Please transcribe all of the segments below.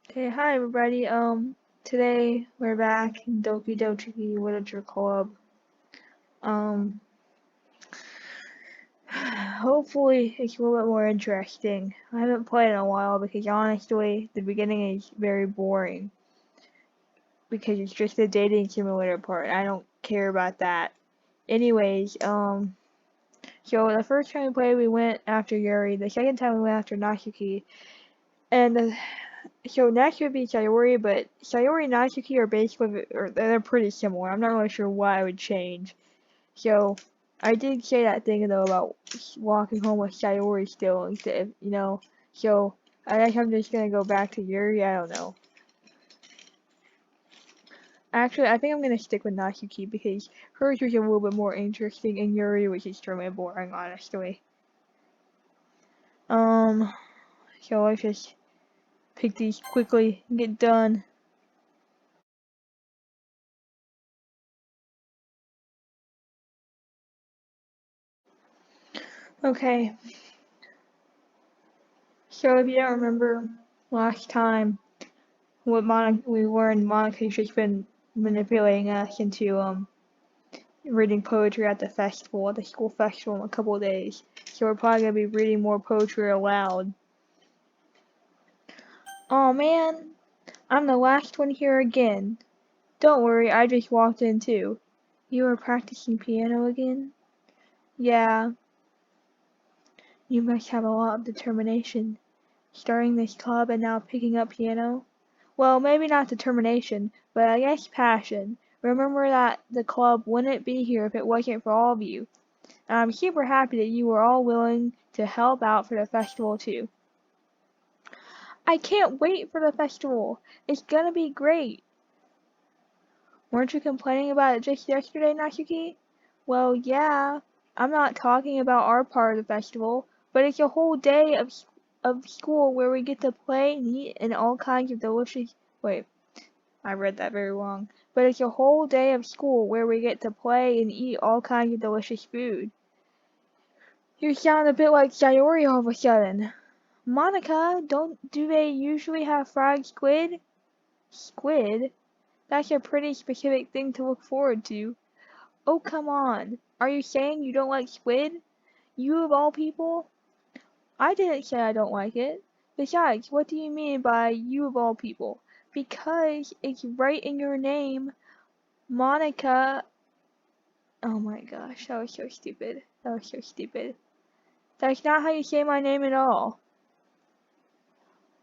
Okay, hi everybody. Today we're back in Doki Literature Club. Um, hopefully it's a little bit more interesting. I haven't played in a while because honestly, the beginning is very boring because it's just the dating simulator part. I don't care about that. Anyways, so the first time we played, we went after Yuri. The second time we went after Natsuki, and so next would be Sayori, but Sayori and Natsuki are basically, or they're pretty similar. I'm not really sure why I would change. So I did say that thing though about walking home with Sayori still instead of, So I guess I'm just gonna go back to Yuri. I don't know. Actually, I think I'm gonna stick with Natsuki because hers was a little bit more interesting, and Yuri was extremely boring, honestly. Um, so let's just pick these quickly and get done. Okay, so if you don't remember last time, we learned Monica's just been manipulating us into reading poetry at the festival, at the school festival in a couple of days. So we're probably gonna be reading more poetry aloud. Oh man, I'm the last one here again. Don't worry, I just walked in too. You are practicing piano again? Yeah, you must have a lot of determination. Starting this club and now picking up piano? Well, maybe not determination, but I guess passion. Remember that the club wouldn't be here if it wasn't for all of you. And I'm super happy that you were all willing to help out for the festival too. I can't wait for the festival. It's gonna be great. Weren't you complaining about it just yesterday, Natsuki? Well, yeah. I'm not talking about our part of the festival, but it's a whole day of school where we get to play and eat and all kinds of delicious. Wait, I read that very wrong. But it's a whole day of school where we get to play and eat all kinds of delicious food. You sound a bit like Sayori all of a sudden. Monica, do they usually have fried squid? Squid? That's a pretty specific thing to look forward to. Oh, come on. Are you saying you don't like squid? You of all people? I didn't say I don't like it. Besides, what do you mean by you of all people? Because it's right in your name. Monica. Oh my gosh, that was so stupid. That was so stupid. That's not how you say my name at all.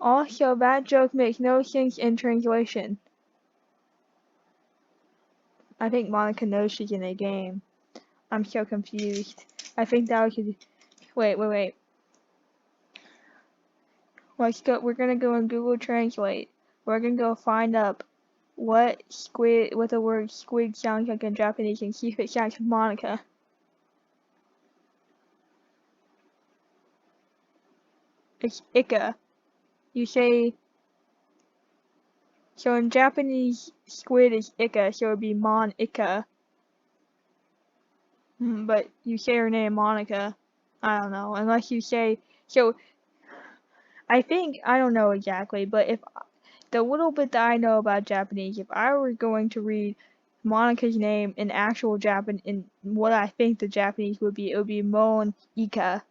Also, that joke makes no sense in translation. I think Monica knows she's in a game. I'm so confused. I think that was. Wait. Let's go. We're gonna go in Google Translate. We're gonna go find up what the word squid sounds like in Japanese and see if it sounds like Monica. It's Ika. You say. So in Japanese, squid is Ika, so it would be Mon Ika. But you say her name Monica. I don't know. Unless you say. So I don't know exactly, but if the little bit that I know about Japanese, if I were going to read Monica's name in actual Japan, in what I think the Japanese would be, it would be Mon Ika.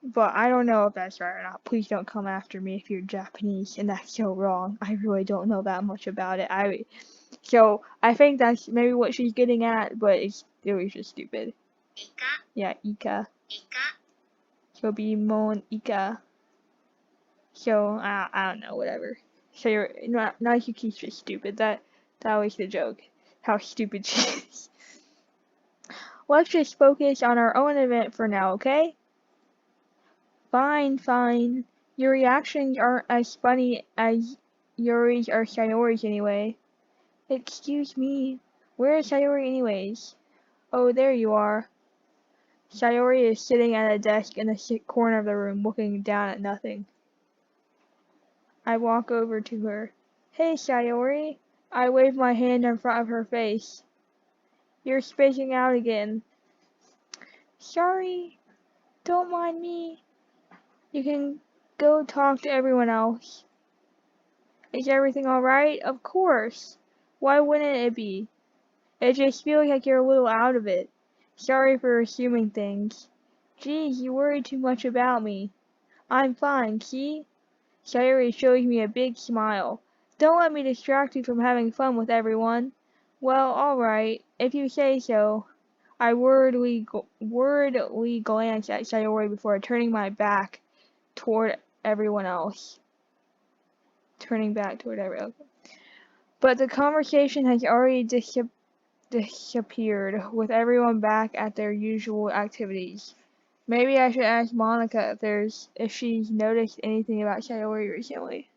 But I don't know if that's right or not. Please don't come after me if you're Japanese and that's so wrong. I really don't know that much about it. So I think that's maybe what she's getting at, but it was just stupid. Ika. Yeah, Ika. Ika. So be Mon Ika. So I don't know, whatever. So you're not Yuki's just stupid. That was the joke. How stupid she is. Let's just focus on our own event for now, okay? Fine. Your reactions aren't as funny as Yuri's or Sayori's anyway. Excuse me. Where is Sayori anyways? Oh, there you are. Sayori is sitting at a desk in the corner of the room looking down at nothing. I walk over to her. Hey, Sayori. I wave my hand in front of her face. You're spacing out again. Sorry. Don't mind me. You can go talk to everyone else. Is everything alright? Of course. Why wouldn't it be? It just feels like you're a little out of it. Sorry for assuming things. Geez, you worry too much about me. I'm fine, see? Sayori shows me a big smile. Don't let me distract you from having fun with everyone. Well, alright, if you say so. I worriedly glance at Sayori before turning my back toward everyone else. Turning back toward everyone else. But the conversation has already disappeared, with everyone back at their usual activities. Maybe I should ask Monika if she's noticed anything about Sayori recently.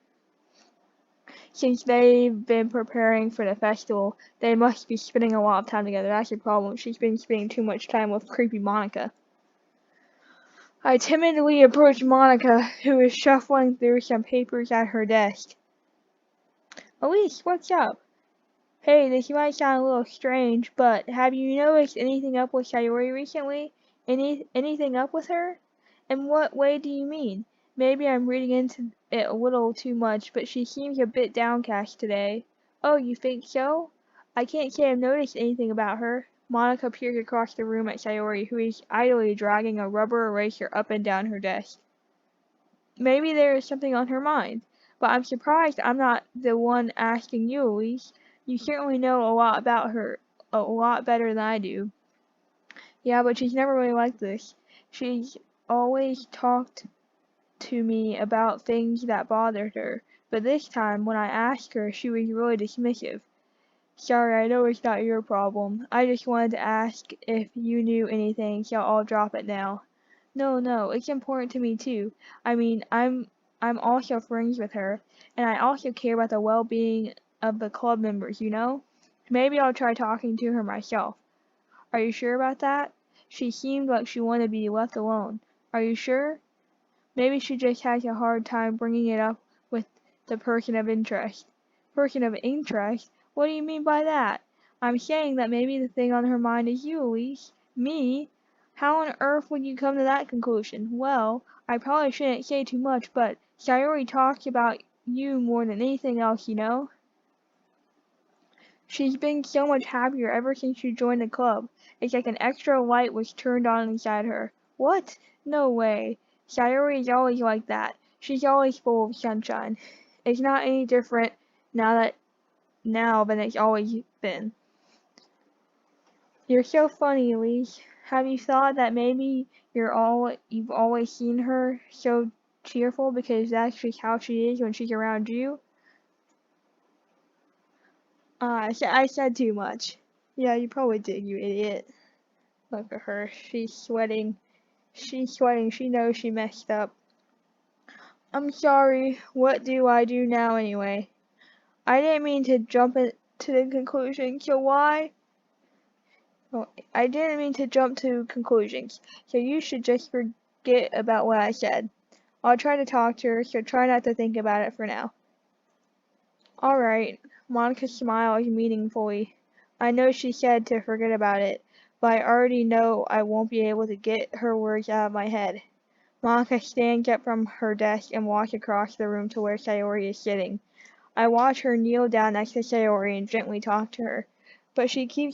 Since they've been preparing for the festival, they must be spending a lot of time together. That's the problem. She's been spending too much time with creepy Monika. I timidly approach Monika, who is shuffling through some papers at her desk. Elise, what's up? Hey, this might sound a little strange, but have you noticed anything up with Sayori recently? Anything up with her? In what way do you mean? Maybe I'm reading into it a little too much, but she seems a bit downcast today. Oh, you think so? I can't say I've noticed anything about her. Monika peers across the room at Sayori, who is idly dragging a rubber eraser up and down her desk. Maybe there is something on her mind, but I'm surprised I'm not the one asking you, Elise. You certainly know a lot about her, a lot better than I do. Yeah, but she's never really like this. She's always talked to me about things that bothered her, but this time, when I asked her, she was really dismissive. Sorry, I know it's not your problem. I just wanted to ask if you knew anything, so I'll drop it now. No, it's important to me too. I mean, I'm also friends with her, and I also care about the well-being of the club members, you know? Maybe I'll try talking to her myself. Are you sure about that? She seemed like she wanted to be left alone. Are you sure? Maybe she just has a hard time bringing it up with the person of interest. Person of interest? What do you mean by that? I'm saying that maybe the thing on her mind is you, Elise. Me? How on earth would you come to that conclusion? Well, I probably shouldn't say too much, but Sayori talks about you more than anything else, you know? She's been so much happier ever since you joined the club. It's like an extra light was turned on inside her. What? No way. Sayori is always like that. She's always full of sunshine. It's not any different now than it's always been. You're so funny, Elise. Have you thought that maybe you've always seen her so cheerful because that's just how she is when she's around you? I said too much. Yeah, you probably did, you idiot. Look at her. She's sweating. She's sweating. She knows she messed up. I'm sorry. What do I do now anyway? I didn't mean to jump to the conclusion, so why? Oh, I didn't mean to jump to conclusions, so you should just forget about what I said. I'll try to talk to her, so try not to think about it for now. Alright. Monika smiles meaningfully. I know she said to forget about it, but I already know I won't be able to get her words out of my head. Monika stands up from her desk and walks across the room to where Sayori is sitting. I watch her kneel down next to Sayori and gently talk to her, but she's keeping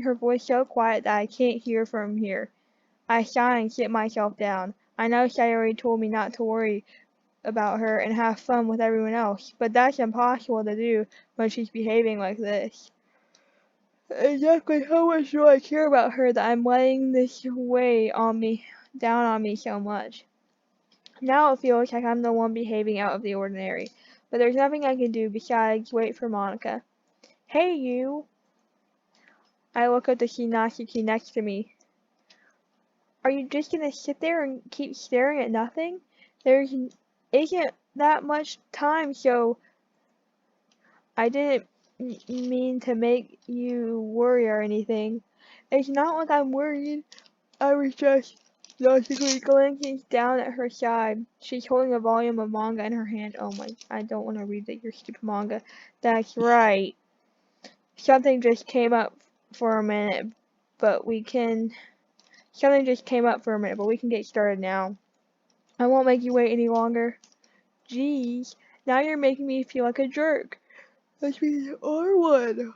her voice so quiet that I can't hear from here. I sigh and sit myself down. I know Sayori told me not to worry about her and have fun with everyone else, but that's impossible to do when she's behaving like this. Exactly how much do I care about her that I'm letting this weigh down on me so much? Now it feels like I'm the one behaving out of the ordinary, but there's nothing I can do besides wait for Monika. Hey you! I look at the Hinashiki next to me. Are you just gonna sit there and keep staring at nothing? There isn't that much time, so I didn't mean to make you worry or anything. It's not like I'm worried. I was just logically glancing down at her side. She's holding a volume of manga in her hand. Oh my, I don't want to read that your stupid manga. That's right. Something just came up for a minute, but we can... Something just came up for a minute, but we can get started now. I won't make you wait any longer. Geez, now you're making me feel like a jerk. Which means you are one.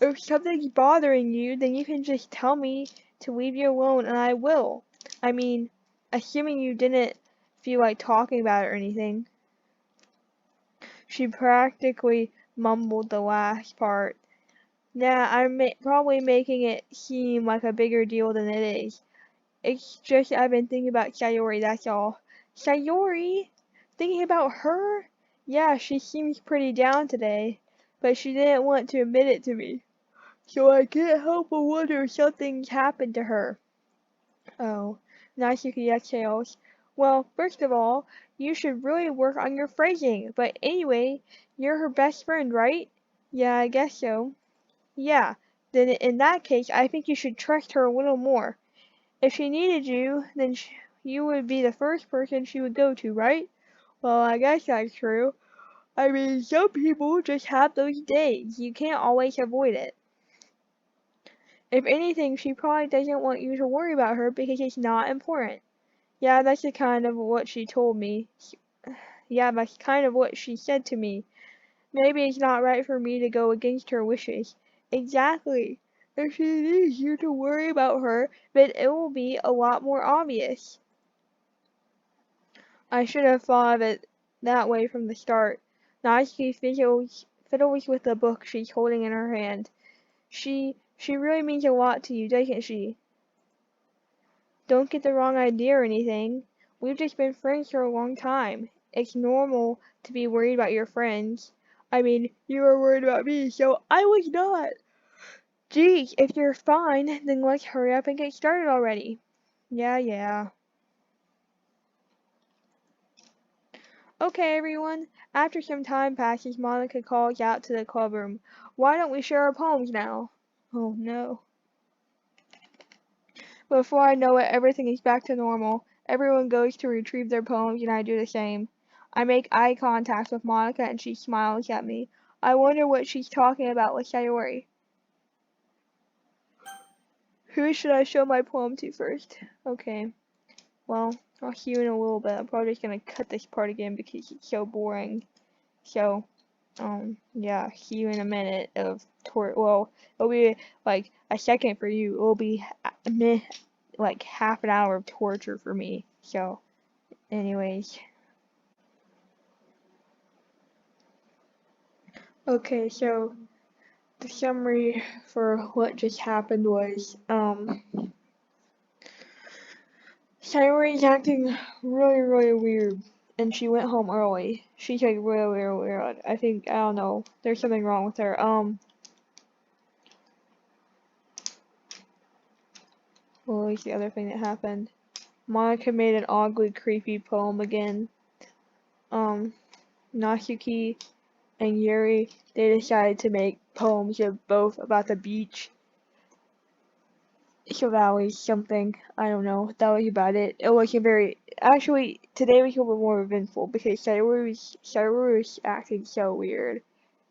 If something's bothering you, then you can just tell me to leave you alone and I will. I mean, assuming you didn't feel like talking about it or anything. She practically mumbled the last part. Nah, I'm probably making it seem like a bigger deal than it is. It's just I've been thinking about Sayori, that's all. Sayori? Thinking about her? Yeah, she seems pretty down today, but she didn't want to admit it to me. So I can't help but wonder if something's happened to her. Oh, Natsuki exhales. Well, first of all, you should really work on your phrasing. But anyway, you're her best friend, right? Yeah, I guess so. Yeah, then in that case, I think you should trust her a little more. If she needed you, then you would be the first person she would go to, right? Well, I guess that's true. I mean, some people just have those days. You can't always avoid it. If anything, she probably doesn't want you to worry about her because it's not important. Yeah, that's the kind of what she told me. Yeah, that's kind of what she said to me. Maybe it's not right for me to go against her wishes. Exactly. If she needs you to worry about her, then it will be a lot more obvious. I should have thought of it that way from the start. Natsuki fiddles with the book she's holding in her hand. She really means a lot to you, doesn't she? Don't get the wrong idea or anything. We've just been friends for a long time. It's normal to be worried about your friends. I mean, you were worried about me, so I was not. Geez, if you're fine, then let's hurry up and get started already. Yeah, yeah. Okay, everyone. After some time passes, Monica calls out to the clubroom. Why don't we share our poems now? Oh no. Before I know it, everything is back to normal. Everyone goes to retrieve their poems and I do the same. I make eye contact with Monica and she smiles at me. I wonder what she's talking about with Sayori. Who should I show my poem to first? Okay, well, I'll see you in a little bit. I'm probably just gonna cut this part again because it's so boring. So, yeah, see you in a minute of well, it'll be like a second for you. It'll be like half an hour of torture for me. So, anyways. Okay, so the summary for what just happened was, Sayori's acting really weird, and she went home early. She's like really weird. I think, I don't know, there's something wrong with her. What was the other thing that happened? Monica made an ugly, creepy poem again. Natsuki and Yuri, they decided to make poems of both about the beach. So that was something, I don't know, that was about it. It wasn't very, actually, today was a little more eventful because Sayori was acting so weird,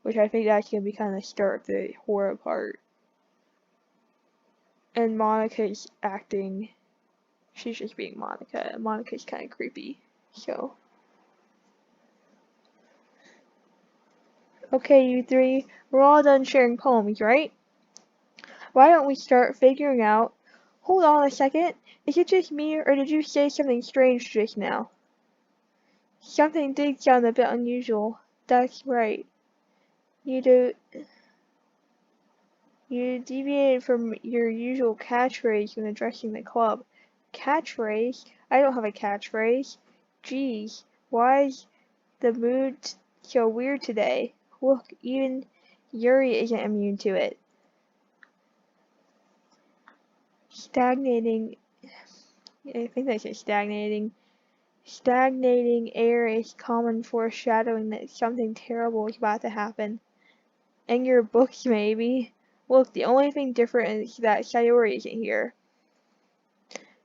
which I think that's gonna be kind of the start of the horror part. And Monica's acting, she's just being Monica, and Monica's kind of creepy, so. Okay, you three, we're all done sharing poems, right? Why don't we start figuring out. Hold on a second. Is it just me, or did you say something strange just now? Something did sound a bit unusual. That's right. You do. You deviated from your usual catchphrase when addressing the club. Catchphrase? I don't have a catchphrase. Geez, why is the mood so weird today? Look, even Yuri isn't immune to it. Stagnating. I think they say stagnating. Stagnating air is common foreshadowing that something terrible is about to happen. And your books, maybe. Look, the only thing different is that Sayori isn't here.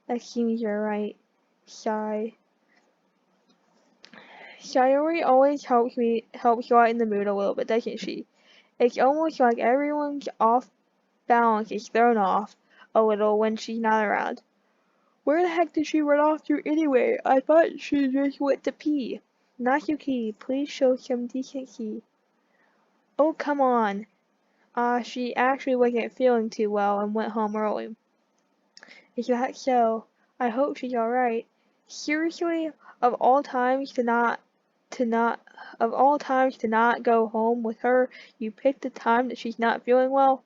That seems you're right. Sigh. Sayori always helps lighten the mood a little bit, doesn't she? It's almost like everyone's off balance is thrown off a little when she's not around. Where the heck did she run off to anyway? I thought she just went to pee. Natsuki, please show some decency. Oh, come on. She actually wasn't feeling too well and went home early. Is that so? I hope she's alright. Seriously, of all times to not, of all times to not go home with her, you picked the time that she's not feeling well?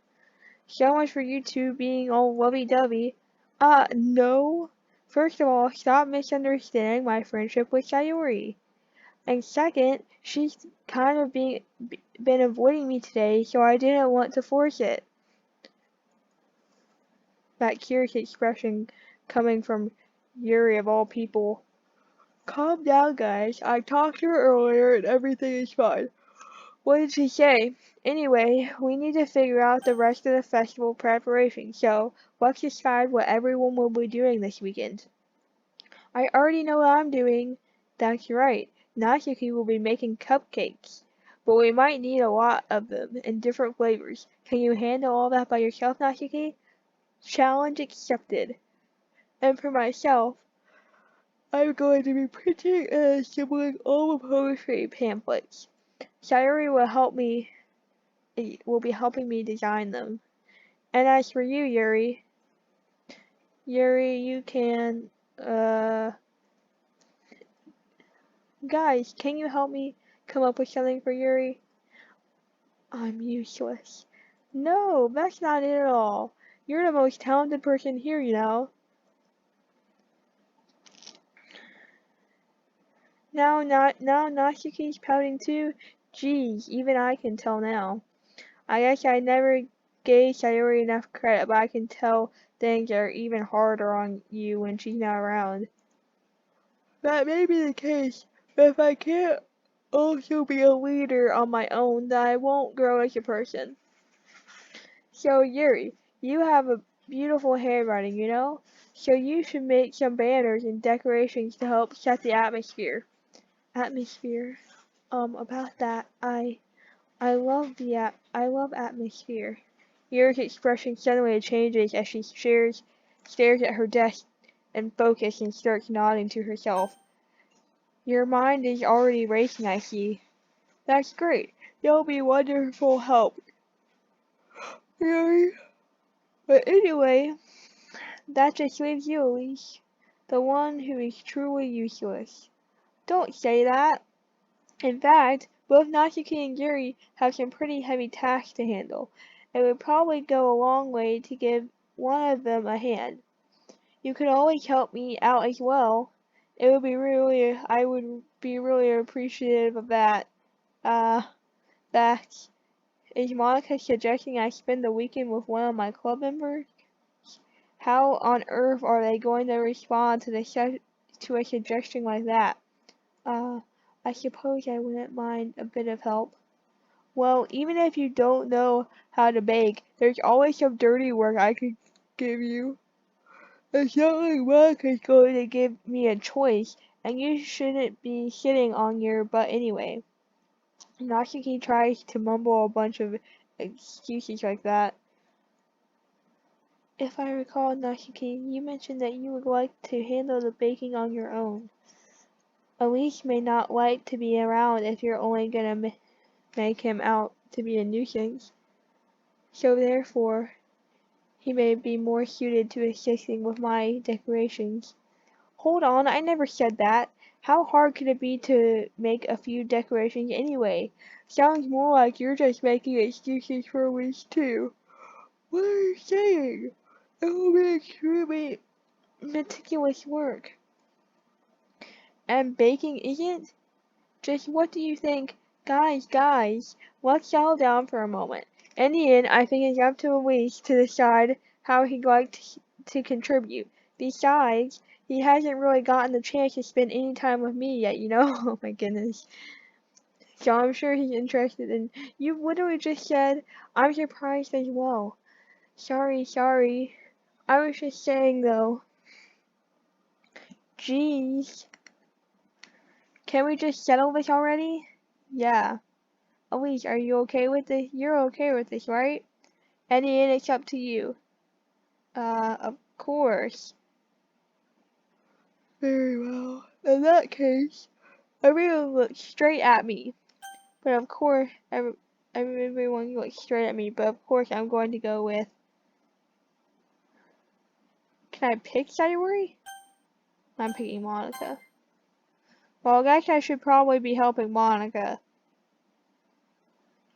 So much for you two being all lovey-dovey. No. First of all, stop misunderstanding my friendship with Sayori. And second, she's kind of been avoiding me today, so I didn't want to force it. That curious expression coming from Yuri of all people. Calm down, guys. I talked to her earlier and everything is fine. What did she say? Anyway, we need to figure out the rest of the festival preparation, so let's decide what everyone will be doing this weekend. I already know what I'm doing. That's right. Natsuki will be making cupcakes. But we might need a lot of them in different flavors. Can you handle all that by yourself, Natsuki? Challenge accepted. And for myself, I'm going to be printing and assembling all the poetry pamphlets. Sayori will be helping me design them. And as for you, Yuri, you can, guys, can you help me come up with something for Yuri? I'm useless. No, that's not it at all. You're the most talented person here, you know. Now Natsuki's pouting too? Geez, even I can tell now. I guess I never gave Sayori enough credit, but I can tell things are even harder on you when she's not around. That may be the case, but if I can't also be a leader on my own, then I won't grow as a person. So Yuri, you have a beautiful handwriting, you know? So you should make some banners and decorations to help set the atmosphere. Atmosphere? About that, I love atmosphere. Yuri's expression suddenly changes as she stares at her desk and focus and starts nodding to herself. Your mind is already racing, I see. That's great. You'll be wonderful help. Yuri. But anyway, that just leaves you, Elise. The one who is truly useless. Don't say that. In fact, both Natsuki and Yuri have some pretty heavy tasks to handle. It would probably go a long way to give one of them a hand. You could always help me out as well. I would be really appreciative of that. Uh, that, is Monica suggesting I spend the weekend with one of my club members? How on earth are they going to respond to a suggestion like that? Uh, I suppose I wouldn't mind a bit of help. Well, even if you don't know how to bake, there's always some dirty work I could give you. It's not like Monica's going to give me a choice, and you shouldn't be sitting on your butt anyway. Natsuki tries to mumble a bunch of excuses like that. If I recall, Natsuki, you mentioned that you would like to handle the baking on your own. Elise may not like to be around if you're only gonna make him out to be a nuisance. So therefore, he may be more suited to assisting with my decorations. Hold on, I never said that. How hard could it be to make a few decorations anyway? Sounds more like you're just making excuses for Elise too. What are you saying? It will be extremely meticulous work. And baking isn't? Just what do you think? Guys, let's settle down for a moment. In the end, I think it's up to Elise to decide how he'd like to contribute. Besides, he hasn't really gotten the chance to spend any time with me yet, you know? Oh my goodness. So I'm sure he's interested in. You literally just said, I'm surprised as well. Sorry. I was just saying though. Jeez. Can we just settle this already? Yeah. Elise, are you okay with this? You're okay with this, right? And then it's up to you. Of course. Very well. In that case, Everyone looked straight at me. But of course, everyone looked straight at me. But of course, I'm going to go with. Can I pick Sayori? I'm picking Monica. Well, I guess I should probably be helping Monica.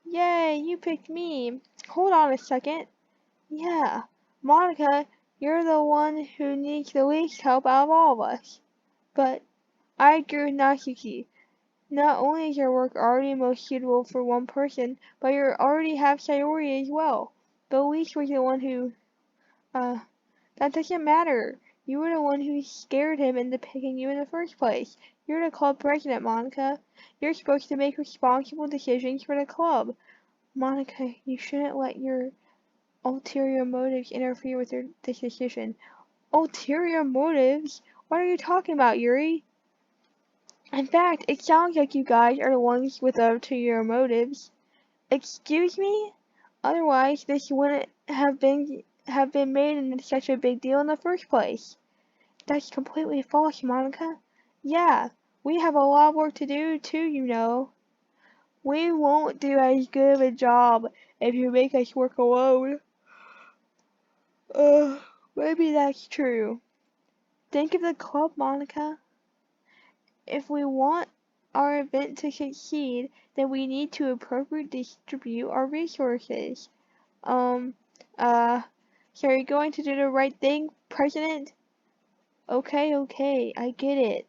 Yay, you picked me. Hold on a second. Yeah, Monica, you're the one who needs the least help out of all of us. But I agree with Natsuki. Not only is your work already most suitable for one person, but you already have Sayori as well. But Elise was the one who, that doesn't matter. You were the one who scared him into picking you in the first place. You're the club president, Monica. You're supposed to make responsible decisions for the club. Monica, you shouldn't let your ulterior motives interfere with this decision. Ulterior motives? What are you talking about, Yuri? In fact, it sounds like you guys are the ones with ulterior motives. Excuse me? Otherwise, this wouldn't have been made into such a big deal in the first place. That's completely false, Monica. Yeah, we have a lot of work to do too, you know. We won't do as good of a job if you make us work alone. Maybe that's true. Think of the club, Monica. If we want our event to succeed, then we need to appropriately distribute our resources. Um, so are you going to do the right thing, President? Okay, I get it.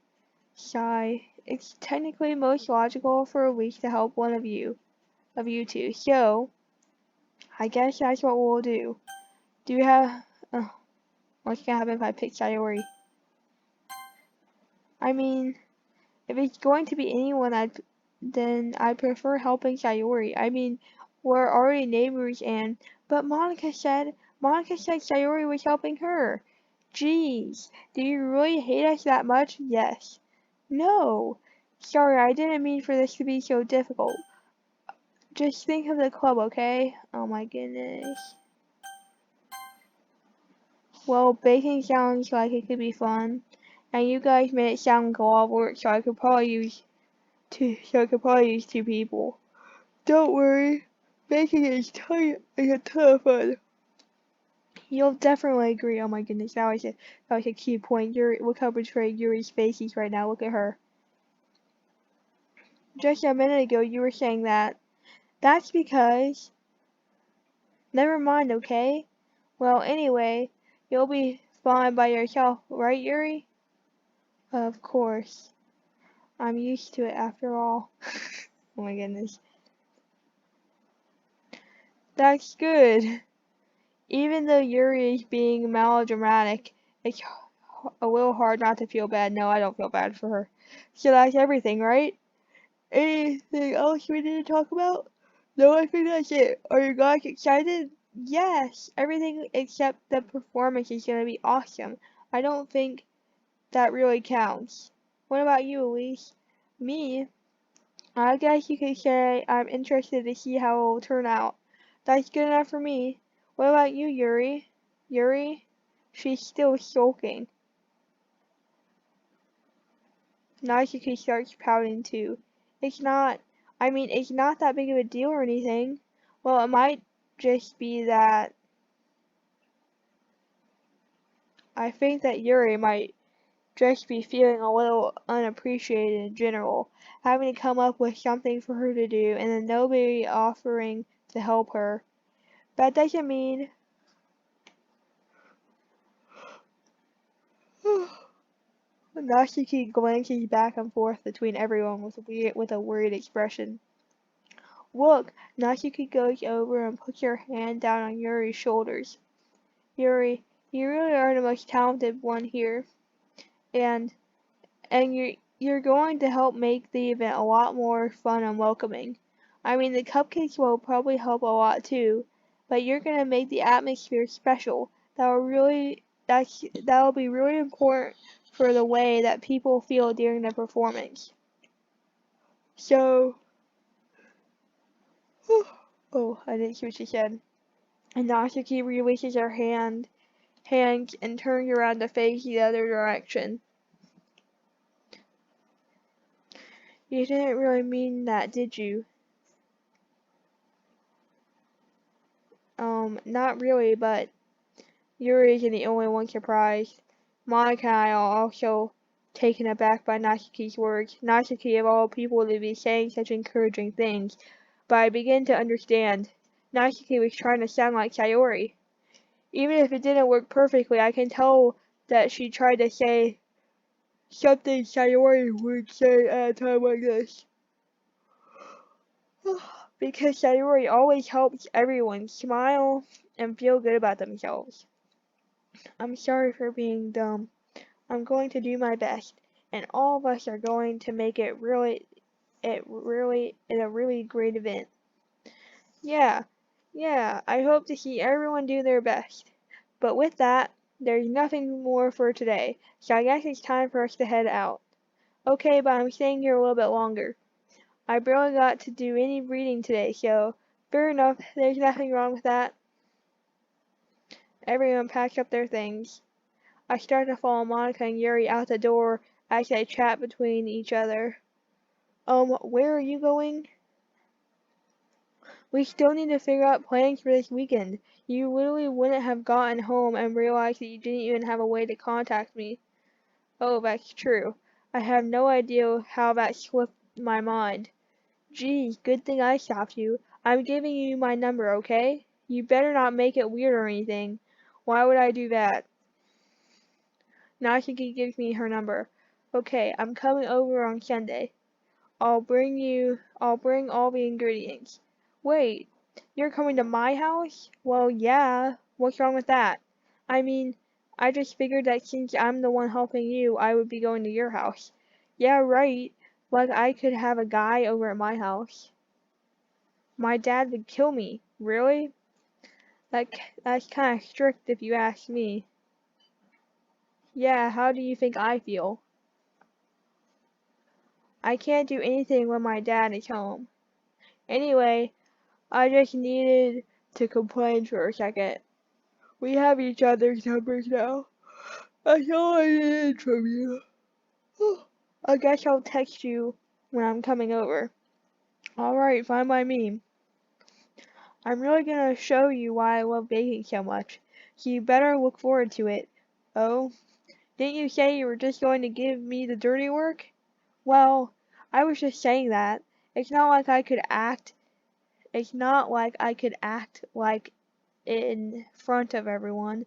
Sigh. It's technically most logical for a week to help one of you two. So, I guess that's what we'll do. Do you have, what's gonna happen if I pick Sayori? I mean, if it's going to be anyone, then I prefer helping Sayori. I mean, we're already neighbors but Monica said Sayori was helping her. Jeez, do you really hate us that much? Yes. No. Sorry, I didn't mean for this to be so difficult. Just think of the club, okay? Oh my goodness. Well, baking sounds like it could be fun. And you guys made it sound like a lot of work, so I could probably use two people. Don't worry, baking is a ton of fun. You'll definitely agree. Oh my goodness, that was a key point. Look how betrayed Yuri's face is right now. Look at her. Just a minute ago, you were saying that. That's because. Never mind, okay? Well, anyway, you'll be fine by yourself, right, Yuri? Of course. I'm used to it after all. Oh my goodness. That's good. Even though Yuri is being melodramatic, it's a little hard not to feel bad. No, I don't feel bad for her. So that's everything, right? Anything else we need to talk about? No, I think that's it. Are you guys excited? Yes, everything except the performance is gonna be awesome. I don't think that really counts. What about you, Elise? Me? I guess you could say I'm interested to see how it will turn out. That's good enough for me. What about you, Yuri? Yuri? She's still sulking. Natsuki starts pouting too. It's not, it's not that big of a deal or anything. Well, it might just be that I think that Yuri might just be feeling a little unappreciated in general, having to come up with something for her to do and then nobody offering to help her. That doesn't mean Natsuki glances back and forth between everyone with a worried expression. Look, Natsuki goes over and puts her hand down on Yuri's shoulders. Yuri, you really are the most talented one here, and you're going to help make the event a lot more fun and welcoming. I mean, the cupcakes will probably help a lot too, but you're gonna make the atmosphere special. That'll be really important for the way that people feel during the performance. So, oh, I didn't hear what she said. And Natsuki releases her hand and turns around to face the other direction. You didn't really mean that, did you? Not really, but Yuri isn't the only one surprised. Monica and I are also taken aback by Natsuki's words. Natsuki of all people to be saying such encouraging things, but I begin to understand. Natsuki was trying to sound like Sayori. Even if it didn't work perfectly, I can tell that she tried to say something Sayori would say at a time like this. Because Sayori always helps everyone smile and feel good about themselves. I'm sorry for being dumb. I'm going to do my best, and all of us are going to make it a really great event. Yeah, yeah, I hope to see everyone do their best. But with that, there's nothing more for today, so I guess it's time for us to head out. Okay, but I'm staying here a little bit longer. I barely got to do any reading today, so fair enough, there's nothing wrong with that. Everyone packs up their things. I start to follow Monica and Yuri out the door as they chat between each other. Where are you going? We still need to figure out plans for this weekend. You literally wouldn't have gotten home and realized that you didn't even have a way to contact me. Oh, that's true. I have no idea how that slipped my mind. Geez, good thing I stopped you. I'm giving you my number, okay? You better not make it weird or anything. Why would I do that? Natsuki gives me her number. Okay, I'm coming over on Sunday. I'll bring all the ingredients. Wait, you're coming to my house? Well, yeah. What's wrong with that? I mean, I just figured that since I'm the one helping you, I would be going to your house. Yeah, right. Like I could have a guy over at my house. My dad would kill me. Really? That's kind of strict if you ask me. Yeah, how do you think I feel? I can't do anything when my dad is home. Anyway, I just needed to complain for a second. We have each other's numbers now. That's all I needed from you. I guess I'll text you when I'm coming over. Alright, fine by me. I'm really gonna show you why I love baking so much, so you better look forward to it. Oh, didn't you say you were just going to give me the dirty work? Well, I was just saying that. It's not like I could act. It's not like I could act like in front of everyone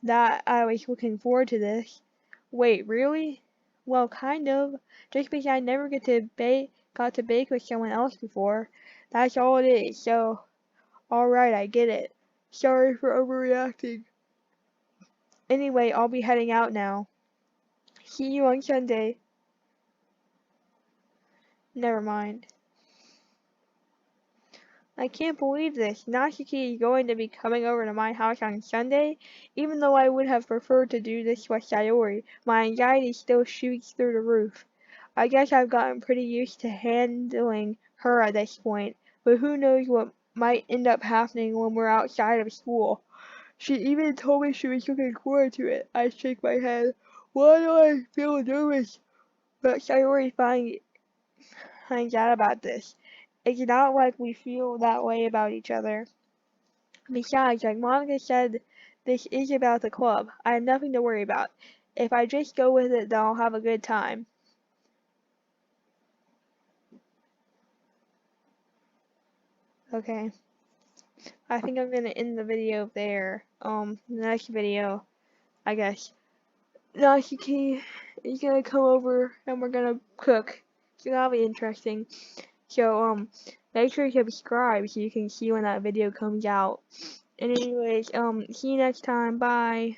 that I was looking forward to this. Wait, really? Well, kind of. Just because I never got to bake with someone else before. That's all it is. So, alright, I get it. Sorry for overreacting. Anyway, I'll be heading out now. See you on Sunday. Never mind. I can't believe this. Natsuki is going to be coming over to my house on Sunday. Even though I would have preferred to do this with Sayori, my anxiety still shoots through the roof. I guess I've gotten pretty used to handling her at this point, but who knows what might end up happening when we're outside of school. She even told me she was looking forward to it. I shake my head. Why do I feel nervous? But Sayori finds out about this. It's not like we feel that way about each other. Besides, like Monica said, this is about the club. I have nothing to worry about. If I just go with it, then I'll have a good time. Okay. I think I'm gonna end the video there. The next video, I guess. Natsuki is gonna come over and we're gonna cook. So that'll be interesting. So, make sure you subscribe so you can see when that video comes out. And anyways, see you next time. Bye.